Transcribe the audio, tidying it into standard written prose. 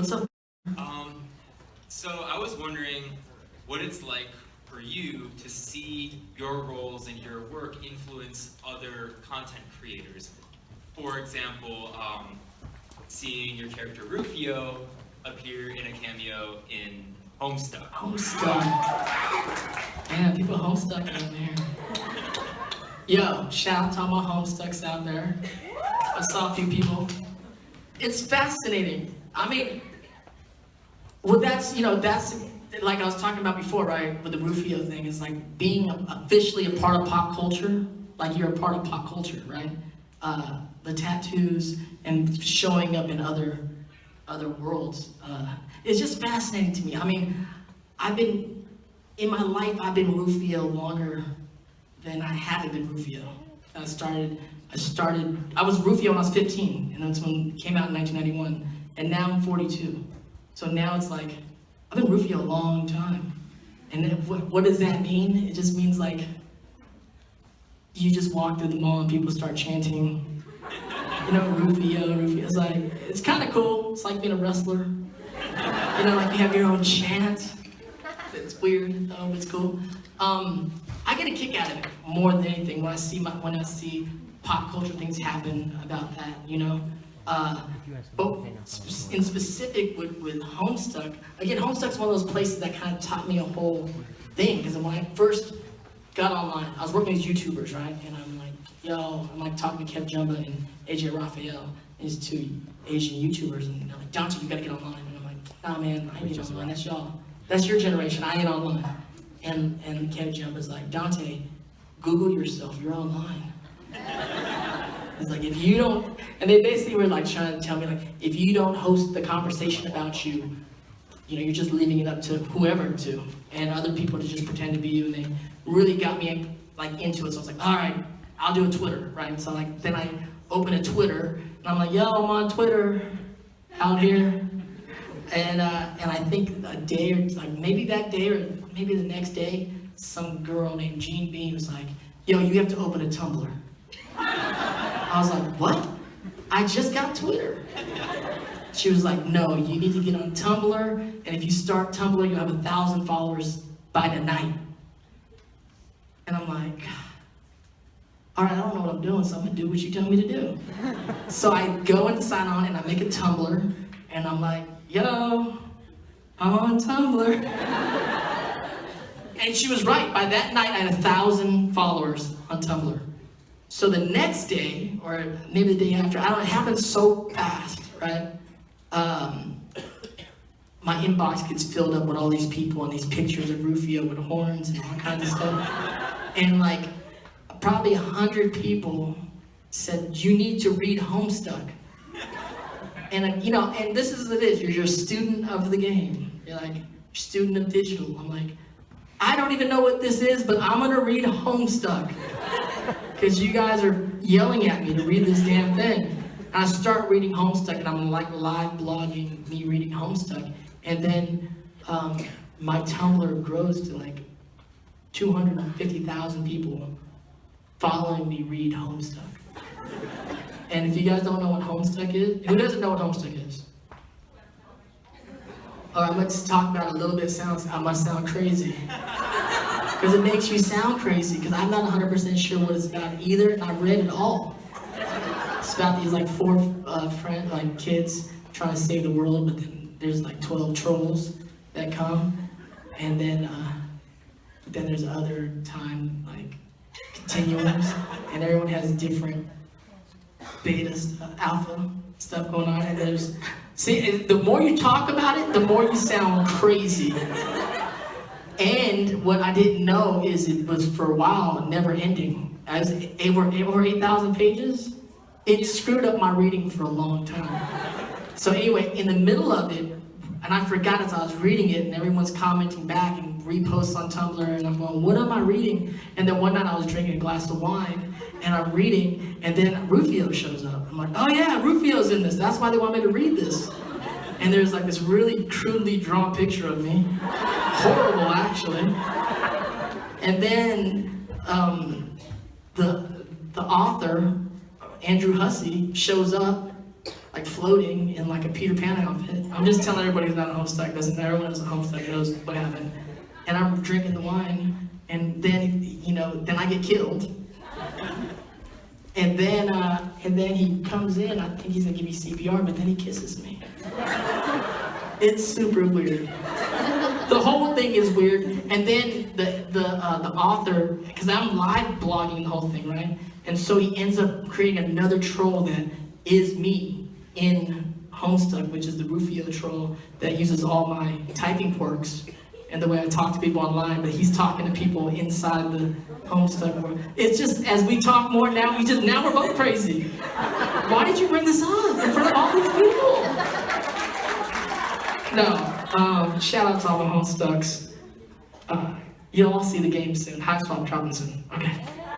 What's up? Um, so I was wondering what it's like for you to see your roles and your work influence other content creators. For example, seeing your character Rufio appear in a cameo in Homestuck. Homestuck. Man, people Homestuck out there. Yo, shout out to all my Homestucks out there. I saw a few people. It's fascinating. I mean, well, that's like I was talking about before, right? With the Rufio thing, it's like being officially a part of pop culture. Like you're a part of pop culture, right? The tattoos and showing up in other worlds. It's just fascinating to me. I mean, in my life, I've been Rufio longer than I haven't been Rufio. I was Rufio when I was 15, and that's when it came out in 1991, and now I'm 42. So now it's like, I've been Rufio a long time. And then what does that mean? It just means like, you just walk through the mall and people start chanting, Rufio, Rufio. It's like, it's kind of cool. It's like being a wrestler. Like you have your own chant. It's weird, though, but it's cool. I get a kick out of it more than anything when I see pop culture things happen about that, But in specific with Homestuck, again, Homestuck's one of those places that kind of taught me a whole thing. Because when I first got online, I was working with YouTubers, right? And I'm like talking to Kev Jumba and AJ Raphael, these two Asian YouTubers, and they're like, Dante, you gotta get online. And I'm like, nah, man, I ain't get online. That's y'all. That's your generation. I ain't online. And Kev Jumba's like, Dante, Google yourself. You're online. It's like, if you don't, and they basically were like trying to tell me, like, if you don't host the conversation about you, you're just leaving it up to whoever to, and other people to just pretend to be you, and they really got me like into it. So I was like, all right, I'll do a Twitter, right? So like, then I open a Twitter, and I'm like, yo, I'm on Twitter, out here, and I think a day or like maybe that day or maybe the next day, some girl named Jean Bean was like, yo, you have to open a Tumblr. I was like, what? I just got Twitter. She was like, no, you need to get on Tumblr, and if you start Tumblr, you have 1,000 followers by tonight. And I'm like, all right, I don't know what I'm doing, so I'm gonna do what you tell me to do. So I go and sign on, and I make a Tumblr, and I'm like, yo, I'm on Tumblr. And she was right. By that night, I had 1,000 followers on Tumblr. So the next day, or maybe the day after, I don't know, it happened so fast, right? My inbox gets filled up with all these people and these pictures of Rufio with horns and all kinds of stuff. And like, probably 100 people said, you need to read Homestuck. And and this is what it is, you're a student of the game. You're like, student of digital. I'm like, I don't even know what this is, but I'm gonna read Homestuck. Because you guys are yelling at me to read this damn thing. And I start reading Homestuck, and I'm like live blogging me reading Homestuck. And then my Tumblr grows to like 250,000 people following me read Homestuck. And if you guys don't know what Homestuck is, who doesn't know what Homestuck is? All right, I'm gonna just talk about it a little bit. I must sound crazy. Because it makes you sound crazy, because I'm not 100% sure what it's about either, and I've read it all. It's about these like four kids trying to save the world, but then there's like 12 trolls that come, and then there's other time like continuums, and everyone has different beta, alpha stuff going on, and the more you talk about it, the more you sound crazy. And what I didn't know is it was for a while never ending. As over 8,000 pages, it screwed up my reading for a long time. So anyway, in the middle of it, and I forgot as I was reading it, and everyone's commenting back and reposts on Tumblr, and I'm going, what am I reading? And then one night I was drinking a glass of wine, and I'm reading, and then Rufio shows up. I'm like, oh yeah, Rufio's in this. That's why they want me to read this. And there's like this really crudely drawn picture of me. Horrible, actually. And then the author, Andrew Hussey, shows up like floating in like a Peter Pan outfit. I'm just telling everybody who's not a Homestuck, doesn't everyone who's a Homestuck knows what happened. And I'm drinking the wine, and then, you know, then I get killed. And then he comes in, I think he's gonna give me CPR, but then he kisses me. It's super weird. The whole thing is weird. And then the author, because I'm live blogging the whole thing, right? And so he ends up creating another troll that is me in Homestuck, which is the Rufio troll that uses all my typing quirks and the way I talk to people online, but he's talking to people inside the Homestuck world. It's just, as we talk more now, now we're both crazy. Why did you bring this up in front of all these people? No, shout out to all the Homestucks. You'll all see the game soon. High Swap dropping soon. Okay.